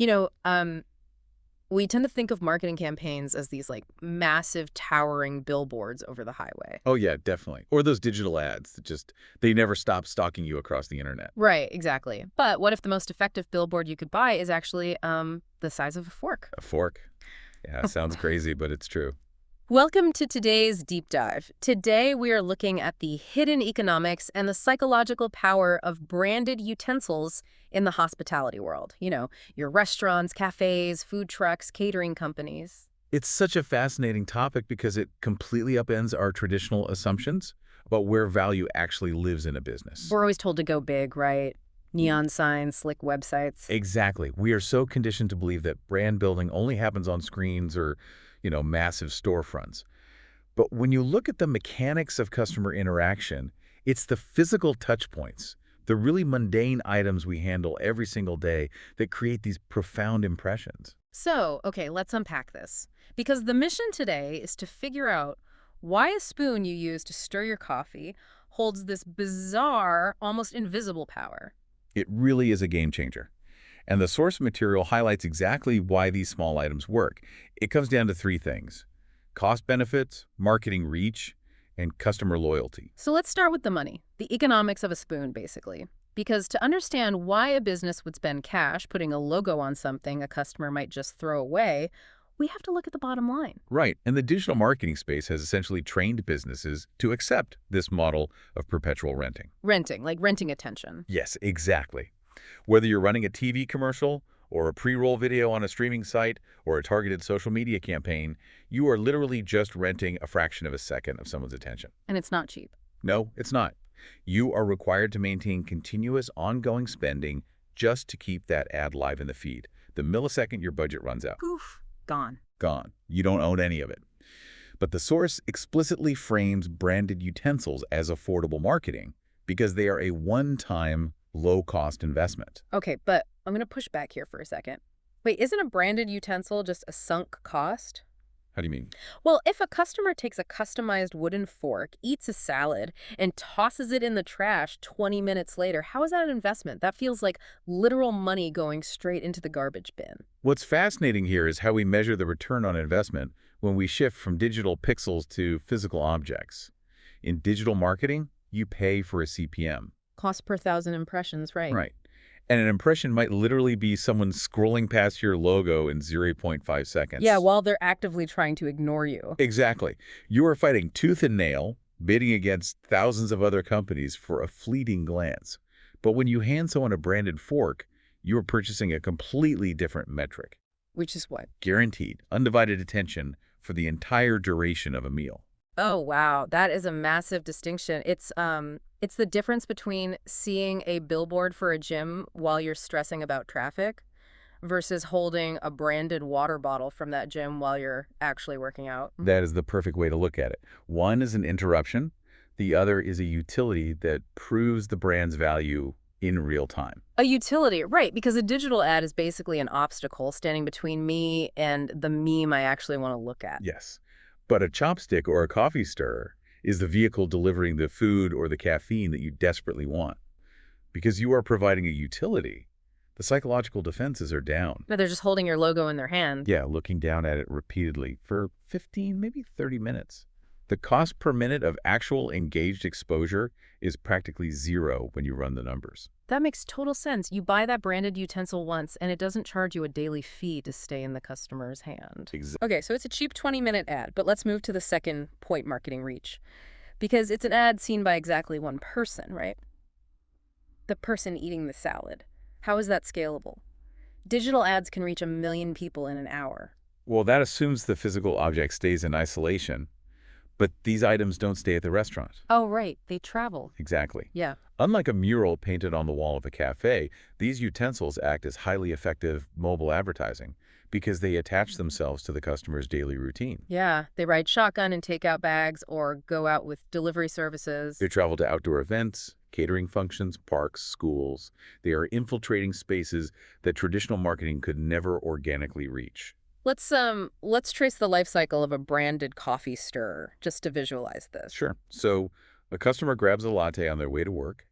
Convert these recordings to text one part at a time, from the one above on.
You know, we tend to think of marketing campaigns as these like massive towering billboards over the highway. Oh, yeah, definitely. Or those digital ads that they never stop stalking you across the internet. Right, exactly. But what if the most effective billboard you could buy is actually the size of a fork? A fork. Yeah, sounds crazy, but it's true. Welcome to today's deep dive. Today we are looking at the hidden economics and the psychological power of branded utensils in the hospitality world. Your restaurants, cafes, food trucks, catering companies. It's such a fascinating topic because it completely upends our traditional assumptions about where value actually lives in a business. We're always told to go big, right? Neon signs, slick websites. Exactly. We are so conditioned to believe that brand building only happens on screens or, massive storefronts. But when you look at the mechanics of customer interaction, it's the physical touch points, the really mundane items we handle every single day that create these profound impressions. So, okay, let's unpack this. Because the mission today is to figure out why a spoon you use to stir your coffee holds this bizarre, almost invisible power. It really is a game changer. And the source material highlights exactly why these small items work. It comes down to three things: cost benefits, marketing reach, and customer loyalty. So let's start with the money, the economics of a spoon, basically. Because to understand why a business would spend cash putting a logo on something a customer might just throw away, we have to look at the bottom line. Right, and the digital marketing space has essentially trained businesses to accept this model of perpetual renting. Renting, like renting attention. Yes, exactly. Whether you're running a TV commercial or a pre-roll video on a streaming site or a targeted social media campaign, you are literally just renting a fraction of a second of someone's attention. And it's not cheap. No, it's not. You are required to maintain continuous ongoing spending just to keep that ad live in the feed. The millisecond your budget runs out, Poof, gone. gone. You don't own any of it. But the source explicitly frames branded utensils as affordable marketing because they are a one-time, low-cost investment. Okay, but I'm going to push back here for a second. Wait, isn't a branded utensil just a sunk cost? How do you mean? Well, if a customer takes a customized wooden fork, eats a salad, and tosses it in the trash 20 minutes later, how is that an investment? That feels like literal money going straight into the garbage bin. What's fascinating here is how we measure the return on investment when we shift from digital pixels to physical objects. In digital marketing, you pay for a CPM. Cost per thousand impressions, right? Right. And an impression might literally be someone scrolling past your logo in zero point 0.5 seconds. Yeah, while they're actively trying to ignore you. Exactly. You are fighting tooth and nail, bidding against thousands of other companies for a fleeting glance. But when you hand someone a branded fork, you are purchasing a completely different metric. Which is what? Guaranteed, undivided attention for the entire duration of a meal. Oh, wow. That is a massive distinction. It's the difference between seeing a billboard for a gym while you're stressing about traffic versus holding a branded water bottle from that gym while you're actually working out. That is the perfect way to look at it. One is an interruption. The other is a utility that proves the brand's value in real time. A utility, right, because a digital ad is basically an obstacle standing between me and the meme I actually want to look at. Yes. But a chopstick or a coffee stirrer is the vehicle delivering the food or the caffeine that you desperately want. Because you are providing a utility, the psychological defenses are down. No, they're just holding your logo in their hand. Yeah, looking down at it repeatedly for 15, maybe 30 minutes. The cost per minute of actual engaged exposure is practically zero when you run the numbers. That makes total sense. You buy that branded utensil once, and it doesn't charge you a daily fee to stay in the customer's hand. Exactly. Okay, so it's a cheap 20-minute ad, but let's move to the second point, marketing reach. Because it's an ad seen by exactly one person, right? The person eating the salad. How is that scalable? Digital ads can reach 1 million people in an hour. Well, that assumes the physical object stays in isolation, but these items don't stay at the restaurant. Oh, right. They travel. Exactly. Yeah. Unlike a mural painted on the wall of a cafe, these utensils act as highly effective mobile advertising because they attach themselves to the customer's daily routine. Yeah. They ride shotgun and take out bags or go out with delivery services. They travel to outdoor events, catering functions, parks, schools. They are infiltrating spaces that traditional marketing could never organically reach. Let's trace the life cycle of a branded coffee stirrer just to visualize this. Sure. So a customer grabs a latte on their way to work.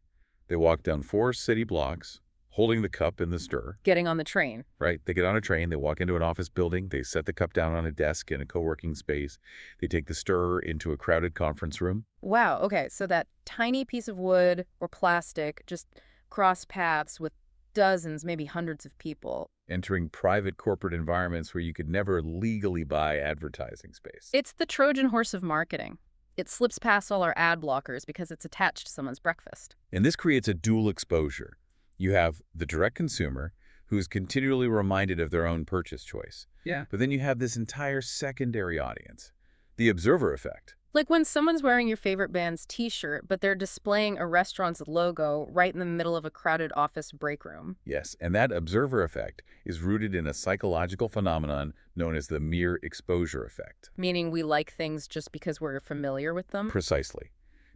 They walk down 4 city blocks, holding the cup in the stir, Getting on the train. right? They get on a train, they walk into an office building, they set the cup down on a desk in a co-working space, they take the stirrer into a crowded conference room. Wow, okay, so that tiny piece of wood or plastic just cross paths with dozens, maybe hundreds of people. Entering private corporate environments where you could never legally buy advertising space. It's the Trojan horse of marketing. It slips past all our ad blockers because it's attached to someone's breakfast. And this creates a dual exposure. You have the direct consumer, who is continually reminded of their own purchase choice. Yeah. But then you have this entire secondary audience, the observer effect. Like when someone's wearing your favorite band's t-shirt, but they're displaying a restaurant's logo right in the middle of a crowded office break room. Yes, and that observer effect is rooted in a psychological phenomenon known as the mere exposure effect. Meaning we like things just because we're familiar with them? Precisely.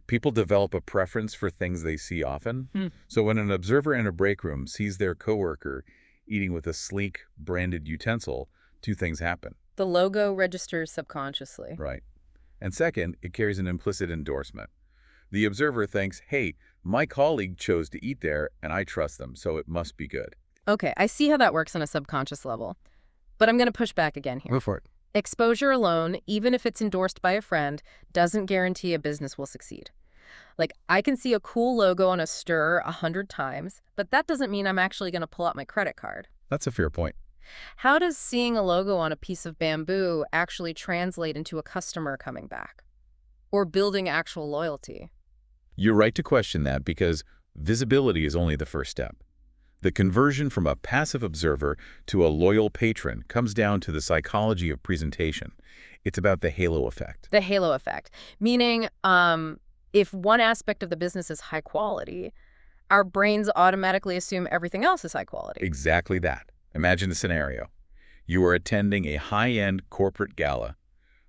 People develop a preference for things they see often. Hmm. So when an observer in a break room sees their coworker eating with a sleek, branded utensil, two things happen. The logo registers subconsciously. Right. And second, it carries an implicit endorsement. The observer thinks, hey, my colleague chose to eat there, and I trust them, so it must be good. Okay, I see how that works on a subconscious level. But I'm going to push back again here. Go for it. Exposure alone, even if it's endorsed by a friend, doesn't guarantee a business will succeed. Like, I can see a cool logo on a stir 100 times, but that doesn't mean I'm actually going to pull out my credit card. That's a fair point. How does seeing a logo on a piece of bamboo actually translate into a customer coming back? Or building actual loyalty? You're right to question that because visibility is only the first step. The conversion from a passive observer to a loyal patron comes down to the psychology of presentation. It's about the halo effect. The halo effect. Meaning, if one aspect of the business is high quality, our brains automatically assume everything else is high quality. Exactly that. Imagine a scenario. You are attending a high-end corporate gala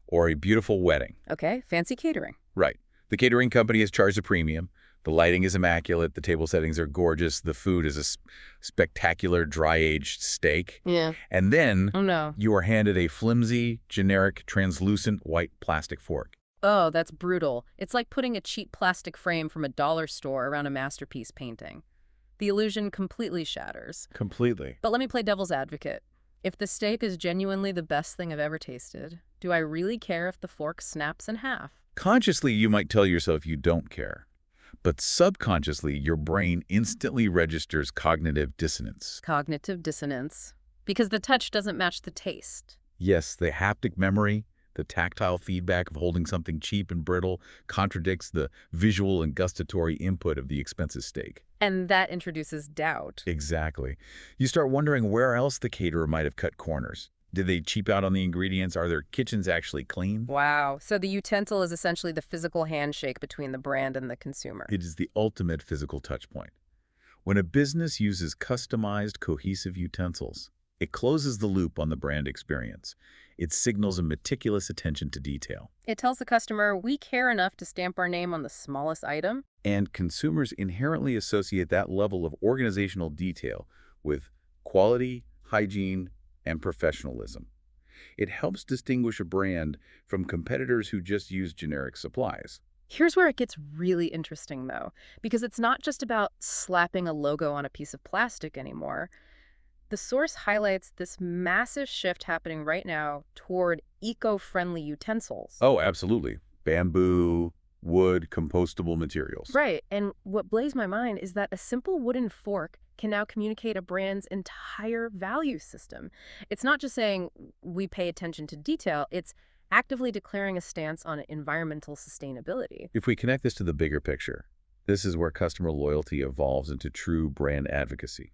or a beautiful wedding. Okay, fancy catering. Right. The catering company has charged a premium. The lighting is immaculate. The table settings are gorgeous. The food is a spectacular dry-aged steak. Yeah. And then Oh, no. you are handed a flimsy, generic, translucent white plastic fork. Oh, that's brutal. It's like putting a cheap plastic frame from a dollar store around a masterpiece painting. The illusion completely shatters. Completely. But let me play devil's advocate. If the steak is genuinely the best thing I've ever tasted, do I really care if the fork snaps in half? Consciously, you might tell yourself you don't care. But subconsciously, your brain instantly registers cognitive dissonance. Cognitive dissonance. Because the touch doesn't match the taste. Yes, the haptic memory, the tactile feedback of holding something cheap and brittle contradicts the visual and gustatory input of the expensive steak. And that introduces doubt. Exactly. You start wondering where else the caterer might have cut corners. Did they cheap out on the ingredients? Are their kitchens actually clean? Wow. So the utensil is essentially the physical handshake between the brand and the consumer. It is the ultimate physical touch point. When a business uses customized, cohesive utensils, it closes the loop on the brand experience. It signals a meticulous attention to detail. It tells the customer, we care enough to stamp our name on the smallest item. And consumers inherently associate that level of organizational detail with quality, hygiene, and professionalism. It helps distinguish a brand from competitors who just use generic supplies. Here's where it gets really interesting, though, because it's not just about slapping a logo on a piece of plastic anymore. The source highlights this massive shift happening right now toward eco-friendly utensils. Oh, absolutely. Bamboo, wood, compostable materials. Right, and what blows my mind is that a simple wooden fork can now communicate a brand's entire value system. It's not just saying we pay attention to detail, it's actively declaring a stance on environmental sustainability. If we connect this to the bigger picture, this is where customer loyalty evolves into true brand advocacy.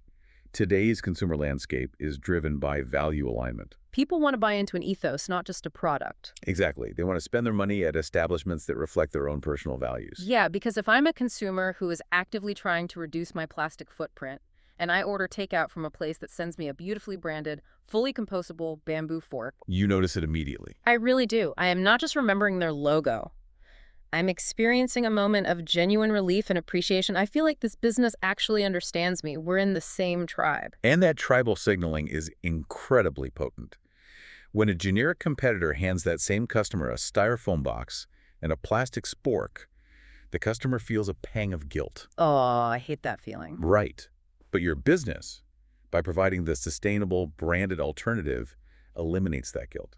Today's consumer landscape is driven by value alignment. People want to buy into an ethos, not just a product. Exactly. They want to spend their money at establishments that reflect their own personal values. Yeah, because if I'm a consumer who is actively trying to reduce my plastic footprint, and I order takeout from a place that sends me a beautifully branded, fully compostable bamboo fork, You notice it immediately. I really do. I am not just remembering their logo. I'm experiencing a moment of genuine relief and appreciation. I feel like this business actually understands me. We're in the same tribe. And that tribal signaling is incredibly potent. When a generic competitor hands that same customer a styrofoam box and a plastic spork, the customer feels a pang of guilt. Oh, I hate that feeling. Right. But your business, by providing the sustainable, branded alternative, eliminates that guilt.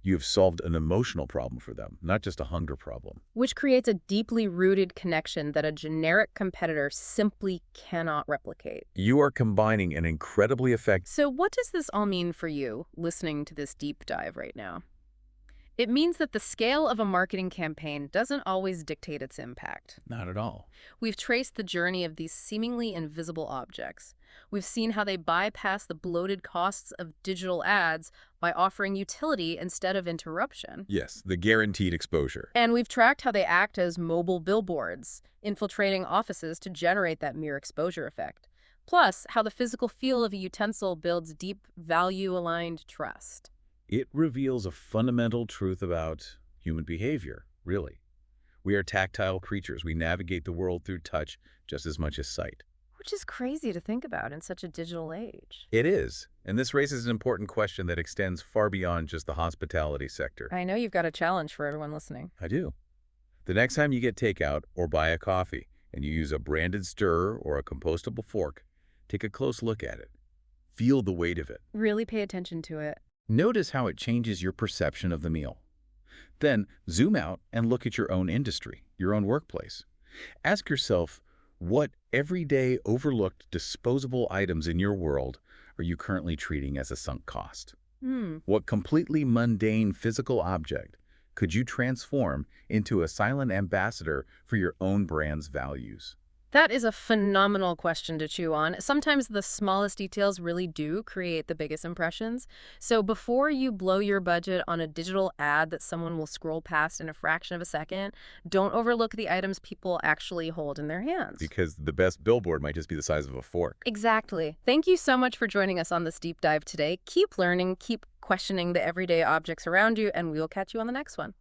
You've solved an emotional problem for them, not just a hunger problem. Which creates a deeply rooted connection that a generic competitor simply cannot replicate. You are combining an incredibly effective... So what does this all mean for you, listening to this deep dive right now? It means that the scale of a marketing campaign doesn't always dictate its impact. Not at all. We've traced the journey of these seemingly invisible objects. We've seen how they bypass the bloated costs of digital ads by offering utility instead of interruption. Yes, the guaranteed exposure. And we've tracked how they act as mobile billboards, infiltrating offices to generate that mere exposure effect. Plus, how the physical feel of a utensil builds deep, value-aligned trust. It reveals a fundamental truth about human behavior, really. We are tactile creatures. We navigate the world through touch just as much as sight. Which is crazy to think about in such a digital age. It is. And this raises an important question that extends far beyond just the hospitality sector. I know you've got a challenge for everyone listening. I do. The next time you get takeout or buy a coffee and you use a branded stirrer or a compostable fork, take a close look at it. Feel the weight of it. Really pay attention to it. Notice how it changes your perception of the meal. Then zoom out and look at your own industry, your own workplace. Ask yourself, what everyday overlooked disposable items in your world are you currently treating as a sunk cost? What completely mundane physical object could you transform into a silent ambassador for your own brand's values? That is a phenomenal question to chew on. Sometimes the smallest details really do create the biggest impressions. So before you blow your budget on a digital ad that someone will scroll past in a fraction of a second, don't overlook the items people actually hold in their hands. Because the best billboard might just be the size of a fork. Exactly. Thank you so much for joining us on this deep dive today. Keep learning, keep questioning the everyday objects around you, and we'll catch you on the next one.